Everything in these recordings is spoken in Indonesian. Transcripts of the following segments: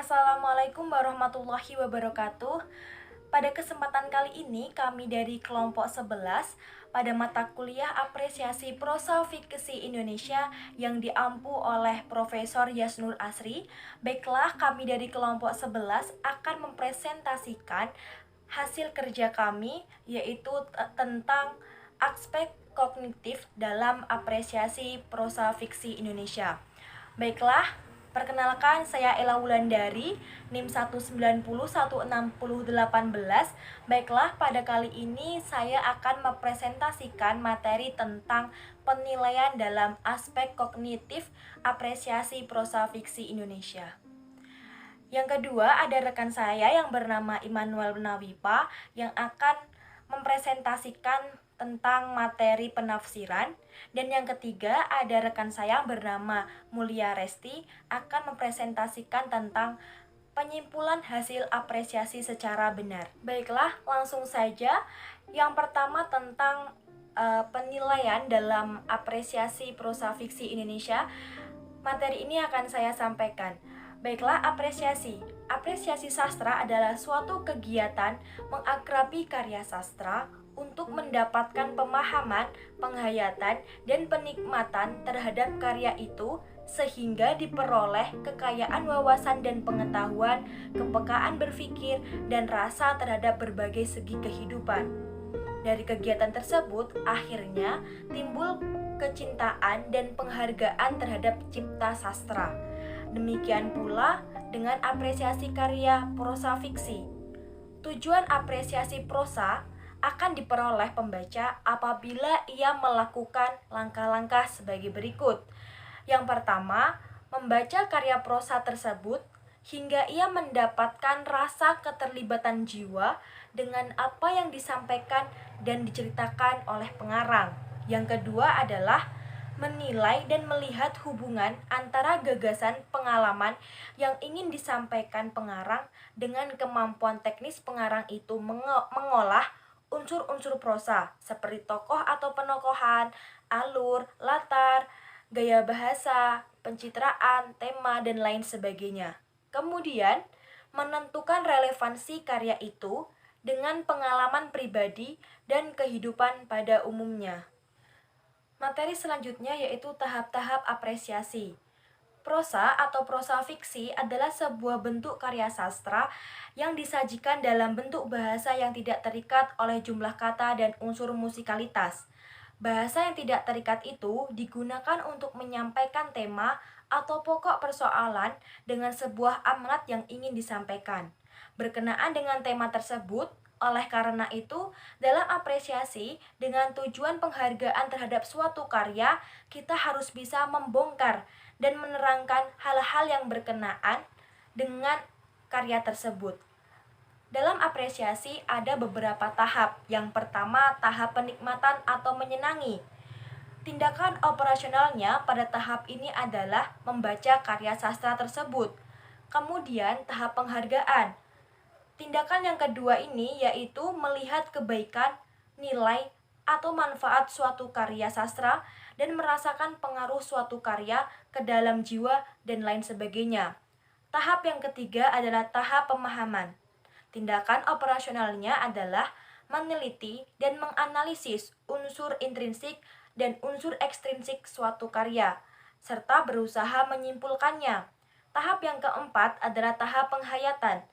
Assalamualaikum warahmatullahi wabarakatuh. Pada kesempatan kali ini kami dari kelompok 11 pada mata kuliah Apresiasi Prosa Fiksi Indonesia yang diampu oleh Profesor Yasnur Asri. Baiklah, kami dari kelompok 11 akan mempresentasikan hasil kerja kami, yaitu tentang aspek kognitif dalam apresiasi prosa fiksi Indonesia. Baiklah, perkenalkan saya Ella Wulandari, NIM 1901618. Baiklah, pada kali ini saya akan mempresentasikan materi tentang penilaian dalam aspek kognitif apresiasi prosa fiksi Indonesia. Yang kedua, ada rekan saya yang bernama Immanuel Nawipa yang akan mempresentasikan tentang materi penafsiran. Dan yang ketiga, ada rekan saya yang bernama Mulia Resti akan mempresentasikan tentang penyimpulan hasil apresiasi secara benar. Baiklah, langsung saja. Yang pertama tentang penilaian dalam apresiasi prosa fiksi Indonesia. Materi ini akan saya sampaikan. Baiklah, apresiasi. Apresiasi sastra adalah suatu kegiatan mengakrabi karya sastra untuk mendapatkan pemahaman, penghayatan, dan penikmatan terhadap karya itu sehingga diperoleh kekayaan wawasan dan pengetahuan, kepekaan berpikir, dan rasa terhadap berbagai segi kehidupan. Dari kegiatan tersebut, akhirnya timbul kecintaan dan penghargaan terhadap cipta sastra. Demikian pula dengan apresiasi karya prosa fiksi. Tujuan apresiasi prosa akan diperoleh pembaca apabila ia melakukan langkah-langkah sebagai berikut. Yang pertama, membaca karya prosa tersebut hingga ia mendapatkan rasa keterlibatan jiwa dengan apa yang disampaikan dan diceritakan oleh pengarang. Yang kedua adalah menilai dan melihat hubungan antara gagasan pengalaman yang ingin disampaikan pengarang dengan kemampuan teknis pengarang itu mengolah unsur-unsur prosa seperti tokoh atau penokohan, alur, latar, gaya bahasa, pencitraan, tema, dan lain sebagainya. Kemudian, menentukan relevansi karya itu dengan pengalaman pribadi dan kehidupan pada umumnya. Materi selanjutnya yaitu tahap-tahap apresiasi. Prosa atau prosa fiksi adalah sebuah bentuk karya sastra yang disajikan dalam bentuk bahasa yang tidak terikat oleh jumlah kata dan unsur musikalitas. Bahasa yang tidak terikat itu digunakan untuk menyampaikan tema atau pokok persoalan dengan sebuah amanat yang ingin disampaikan. Berkenaan dengan tema tersebut, oleh karena itu, dalam apresiasi dengan tujuan penghargaan terhadap suatu karya, kita harus bisa membongkar dan menerangkan hal-hal yang berkenaan dengan karya tersebut. Dalam apresiasi ada beberapa tahap. Yang pertama, tahap penikmatan atau menyenangi. Tindakan operasionalnya pada tahap ini adalah membaca karya sastra tersebut. Kemudian tahap penghargaan. Tindakan yang kedua ini yaitu melihat kebaikan, nilai, atau manfaat suatu karya sastra dan merasakan pengaruh suatu karya ke dalam jiwa dan lain sebagainya. Tahap yang ketiga adalah tahap pemahaman. Tindakan operasionalnya adalah meneliti dan menganalisis unsur intrinsik dan unsur ekstrinsik suatu karya, serta berusaha menyimpulkannya. Tahap yang keempat adalah tahap penghayatan.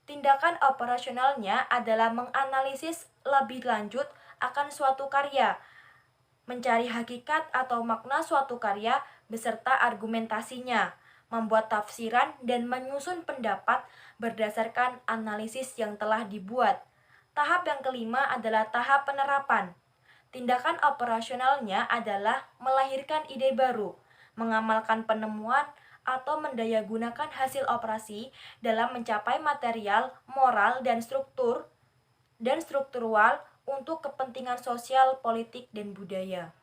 Tindakan operasionalnya adalah menganalisis lebih lanjut akan suatu karya, mencari hakikat atau makna suatu karya beserta argumentasinya, membuat tafsiran dan menyusun pendapat berdasarkan analisis yang telah dibuat. Tahap yang kelima adalah tahap penerapan. Tindakan operasionalnya adalah melahirkan ide baru, mengamalkan penemuan, atau mendayagunakan hasil operasi dalam mencapai material, moral, dan struktural untuk kepentingan sosial, politik, dan budaya.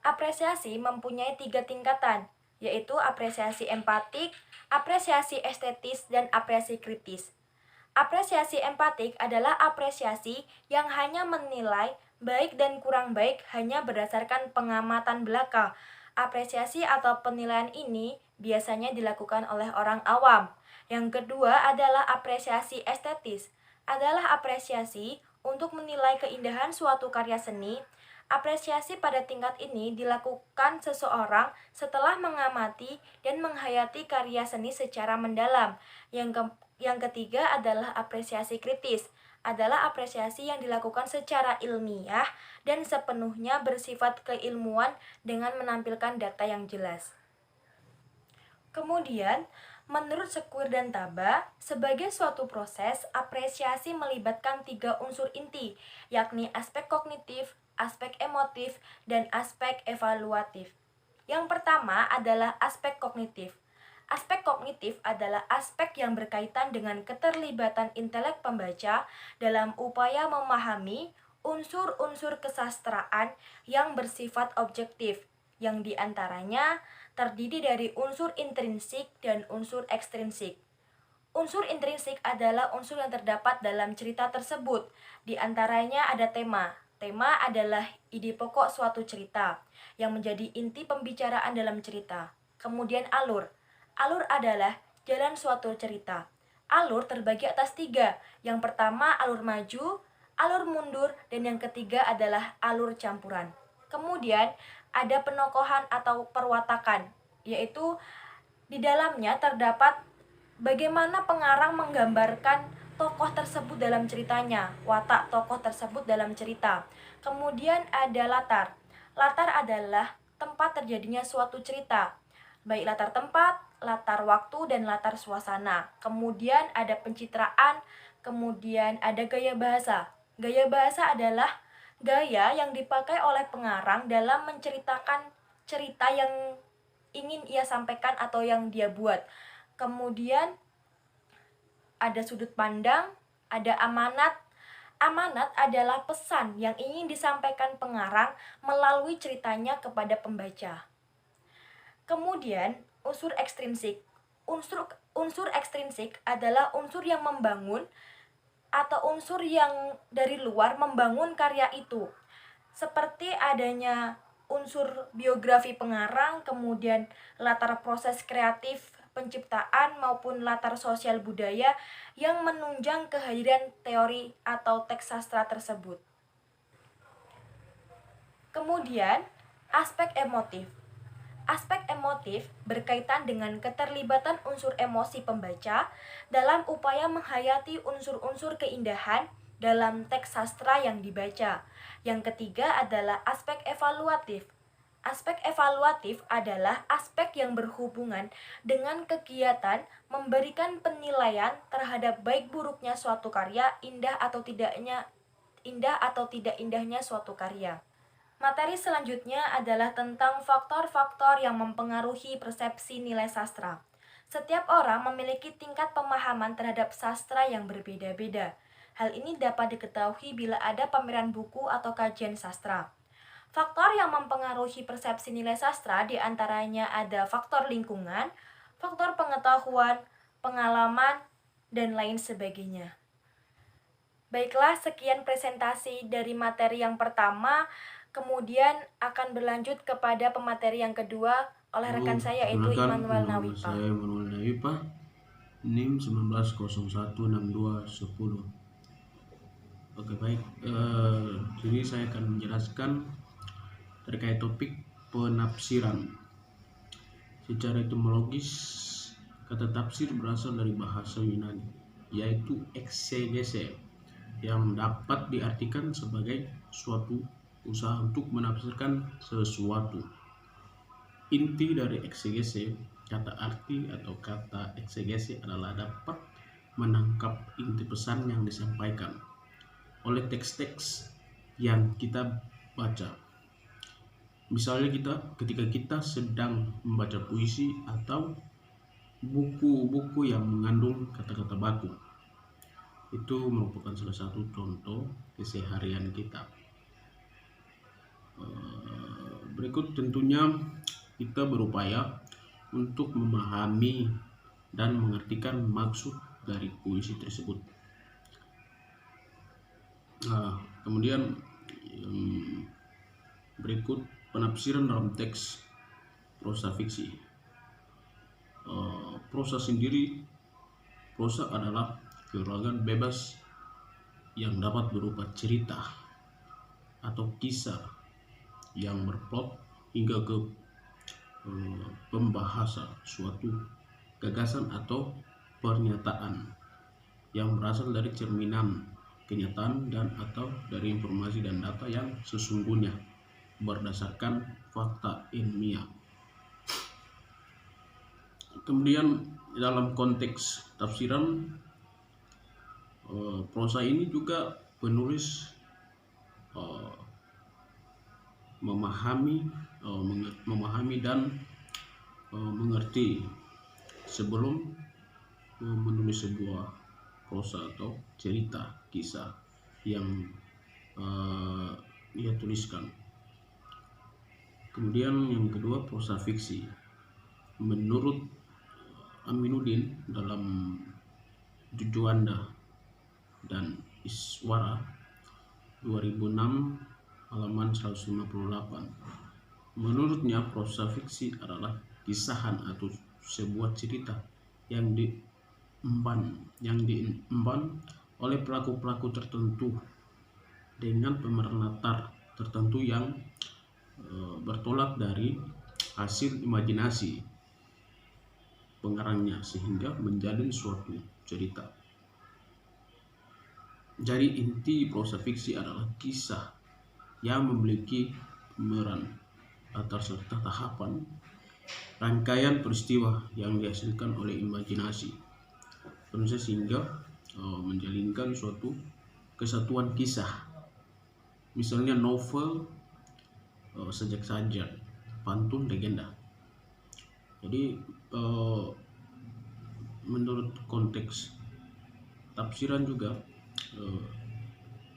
Apresiasi mempunyai 3 tingkatan, yaitu apresiasi empatik, apresiasi estetis, dan apresiasi kritis. Apresiasi empatik adalah apresiasi yang hanya menilai baik dan kurang baik hanya berdasarkan pengamatan belaka. Apresiasi atau penilaian ini biasanya dilakukan oleh orang awam. Yang kedua adalah apresiasi estetis. Adalah apresiasi untuk menilai keindahan suatu karya seni. Apresiasi pada tingkat ini dilakukan seseorang setelah mengamati dan menghayati karya seni secara mendalam. Yang ketiga adalah apresiasi kritis. Adalah apresiasi yang dilakukan secara ilmiah dan sepenuhnya bersifat keilmuan dengan menampilkan data yang jelas. Kemudian, menurut Sequeir dan Taba, sebagai suatu proses, apresiasi melibatkan 3 unsur inti, yakni aspek kognitif, aspek emotif, dan aspek evaluatif. Yang pertama adalah aspek kognitif. Aspek kognitif adalah aspek yang berkaitan dengan keterlibatan intelek pembaca dalam upaya memahami unsur-unsur kesastraan yang bersifat objektif, yang diantaranya terdiri dari unsur intrinsik dan unsur ekstrinsik. Unsur intrinsik adalah unsur yang terdapat dalam cerita tersebut. Di antaranya ada tema. Tema adalah ide pokok suatu cerita yang menjadi inti pembicaraan dalam cerita. Kemudian alur. Alur adalah jalan suatu cerita. Alur terbagi atas 3. Yang pertama alur maju, alur mundur, dan yang ketiga adalah alur campuran. Kemudian ada penokohan atau perwatakan, yaitu di dalamnya terdapat bagaimana pengarang menggambarkan tokoh tersebut dalam ceritanya, watak tokoh tersebut dalam cerita. Kemudian ada latar. Latar adalah tempat terjadinya suatu cerita, baik latar tempat, latar waktu, dan latar suasana. Kemudian ada pencitraan, kemudian ada gaya bahasa. Gaya bahasa adalah gaya yang dipakai oleh pengarang dalam menceritakan cerita yang ingin ia sampaikan atau yang dia buat. Kemudian ada sudut pandang, ada amanat. Amanat adalah pesan yang ingin disampaikan pengarang melalui ceritanya kepada pembaca. Kemudian unsur ekstrinsik. Unsur ekstrinsik adalah unsur yang membangun atau unsur yang dari luar membangun karya itu. Seperti adanya unsur biografi pengarang, kemudian latar proses kreatif penciptaan maupun latar sosial budaya yang menunjang kehadiran teori atau teks sastra tersebut. Kemudian, aspek emotif. Aspek emotif berkaitan dengan keterlibatan unsur emosi pembaca dalam upaya menghayati unsur-unsur keindahan dalam teks sastra yang dibaca. Yang ketiga adalah aspek evaluatif. Aspek evaluatif adalah aspek yang berhubungan dengan kegiatan memberikan penilaian terhadap baik buruknya suatu karya, indah atau tidak indahnya suatu karya. Materi selanjutnya adalah tentang faktor-faktor yang mempengaruhi persepsi nilai sastra. Setiap orang memiliki tingkat pemahaman terhadap sastra yang berbeda-beda. Hal ini dapat diketahui bila ada pameran buku atau kajian sastra. Faktor yang mempengaruhi persepsi nilai sastra diantaranya ada faktor lingkungan, faktor pengetahuan, pengalaman, dan lain sebagainya. Baiklah, sekian presentasi dari materi yang pertama. Kemudian akan berlanjut kepada pemateri yang kedua oleh rekan saya yaitu Immanuel Nawipa. Saya Immanuel Nawipa, NIM 19016210. Oke, baik. Jadi saya akan menjelaskan terkait topik penafsiran. Secara etimologis, kata tafsir berasal dari bahasa Yunani, yaitu eksegese, yang dapat diartikan sebagai suatu usaha untuk menafsirkan sesuatu. Inti dari eksegese, kata arti atau kata eksegese adalah dapat menangkap inti pesan yang disampaikan oleh teks-teks yang kita baca. Misalnya ketika kita sedang membaca puisi atau buku-buku yang mengandung kata-kata baku. Itu merupakan salah satu contoh keseharian kita. Berikut tentunya kita berupaya untuk memahami dan mengartikan maksud dari puisi tersebut. Kemudian berikut penafsiran dalam teks prosa fiksi. Prosa sendiri Prosa adalah keterangan bebas yang dapat berupa cerita atau kisah yang berplot hingga ke pembahasa suatu gagasan atau pernyataan yang berasal dari cerminan kenyataan dan atau dari informasi dan data yang sesungguhnya berdasarkan fakta ilmiah. Kemudian dalam konteks tafsiran prosa ini juga penulis memahami dan mengerti sebelum menulis sebuah prosa atau cerita kisah yang dia tuliskan. Kemudian yang kedua, prosa fiksi. Menurut Aminuddin dalam Jujuanda dan Iswara 2006 halaman 158, menurutnya prosa fiksi adalah kisahan atau sebuah cerita yang diemban oleh pelaku-pelaku tertentu dengan pemeran latar tertentu yang bertolak dari hasil imajinasi pengarangnya sehingga menjalin suatu cerita. Jadi inti prosa fiksi adalah kisah yang memiliki pemeran latar serta tahapan rangkaian peristiwa yang dihasilkan oleh imajinasi penulis sehingga menjalinkan suatu kesatuan kisah. Misalnya novel, sajak sajak, pantun, legenda. Jadi menurut konteks tafsiran juga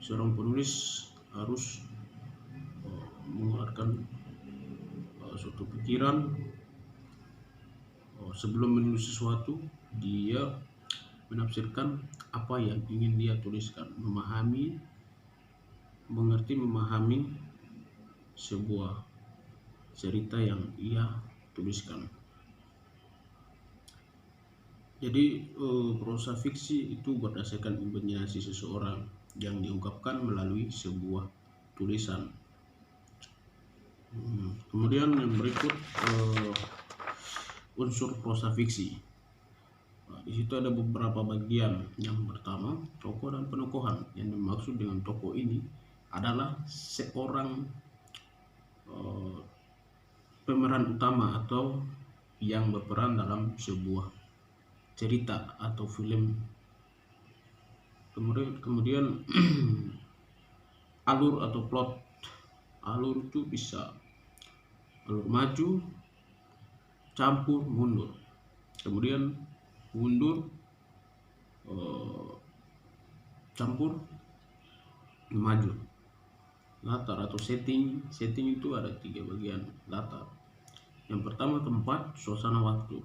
seorang penulis harus mengeluarkan suatu pikiran sebelum menulis sesuatu. Dia menafsirkan apa yang ingin dia tuliskan, memahami sebuah cerita yang ia tuliskan. Jadi prosa fiksi itu berdasarkan imajinasi seseorang yang diungkapkan melalui sebuah tulisan. Kemudian yang berikut unsur prosa fiksi. Di situ ada beberapa bagian. Yang pertama, tokoh dan penokohan. Yang dimaksud dengan tokoh ini adalah seorang pemeran utama atau yang berperan dalam sebuah cerita atau film. Kemudian alur atau plot. Alur itu bisa alur maju, campur, mundur. Kemudian mundur, campur, maju. Latar atau setting itu ada 3 bagian latar. Yang pertama, tempat, suasana, waktu.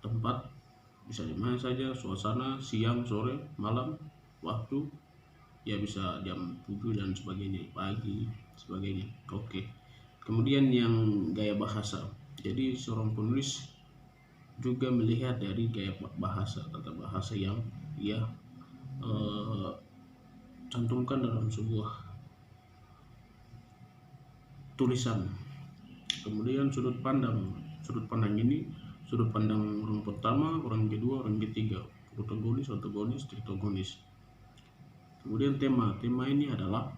Tempat bisa di mana saja, suasana siang, sore, malam, waktu ya bisa jam 7 dan sebagainya, pagi sebagainya. Oke. Kemudian yang gaya bahasa. Jadi seorang penulis juga melihat dari gaya bahasa, tata bahasa yang ia cantumkan dalam sebuah tulisan. Kemudian sudut pandang ini sudut pandang orang pertama, orang kedua, orang ketiga, protagonis, antagonis, tritogonis. Kemudian tema ini adalah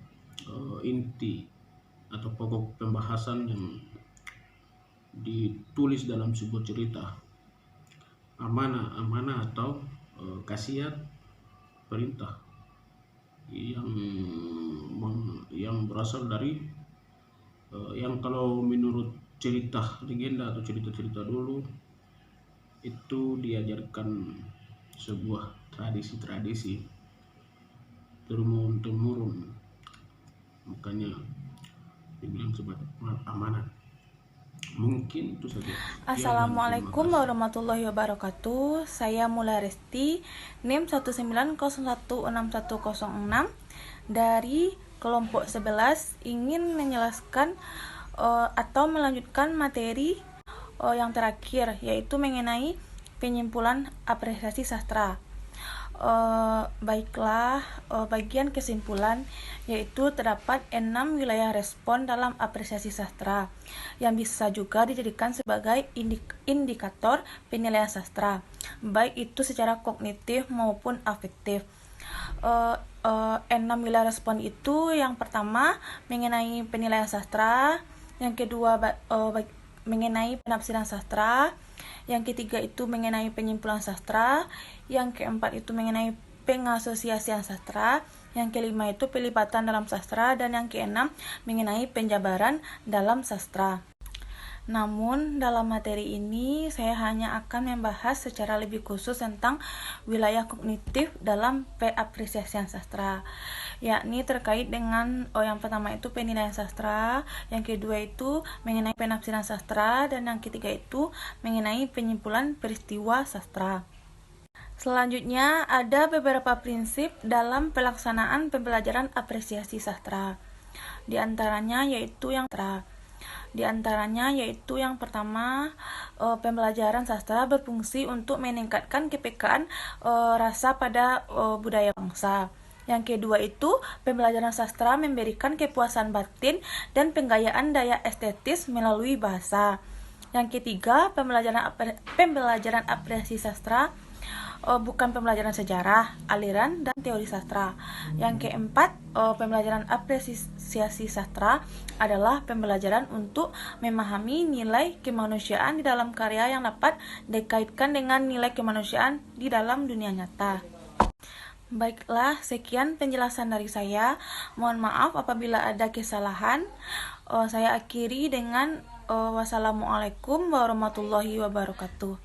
inti atau pokok pembahasan yang ditulis dalam sebuah cerita. Amanah atau khasiat, perintah yang berasal dari yang kalau menurut cerita legenda atau cerita dulu itu diajarkan sebuah tradisi turun temurun, makanya dibilang sebagai amanat. Mungkin itu saja. Assalamualaikum warahmatullahi wabarakatuh. Saya Mula Resti, NIM 190161006 dari kelompok 11 ingin menjelaskan atau melanjutkan materi yang terakhir, yaitu mengenai penyimpulan apresiasi sastra. Baiklah, bagian kesimpulan yaitu terdapat 6 wilayah respon dalam apresiasi sastra yang bisa juga dijadikan sebagai indikator penilaian sastra, baik itu secara kognitif maupun afektif. 6 wilayah respon itu yang pertama mengenai penilaian sastra, yang kedua mengenai penafsiran sastra, yang ketiga itu mengenai penyimpulan sastra, yang keempat itu mengenai pengasosiasian sastra, yang kelima itu pelibatan dalam sastra, dan yang keenam mengenai penjabaran dalam sastra. Namun dalam materi ini saya hanya akan membahas secara lebih khusus tentang wilayah kognitif dalam pengapresiasian sastra, yakni terkait dengan yang pertama itu penilaian sastra, yang kedua itu mengenai penafsiran sastra, dan yang ketiga itu mengenai penyimpulan peristiwa sastra. Selanjutnya ada beberapa prinsip dalam pelaksanaan pembelajaran apresiasi sastra. Di antaranya yaitu yang pertama, pembelajaran sastra berfungsi untuk meningkatkan kepekaan rasa pada budaya bangsa. Yang kedua itu, pembelajaran sastra memberikan kepuasan batin dan penggayaan daya estetis melalui bahasa. Yang ketiga, pembelajaran apresiasi sastra bukan pembelajaran sejarah, aliran, dan teori sastra. Yang keempat, pembelajaran apresiasi sastra adalah pembelajaran untuk memahami nilai kemanusiaan di dalam karya yang dapat dikaitkan dengan nilai kemanusiaan di dalam dunia nyata. Baiklah, sekian penjelasan dari saya. Mohon maaf apabila ada kesalahan. Saya akhiri dengan wassalamualaikum warahmatullahi wabarakatuh.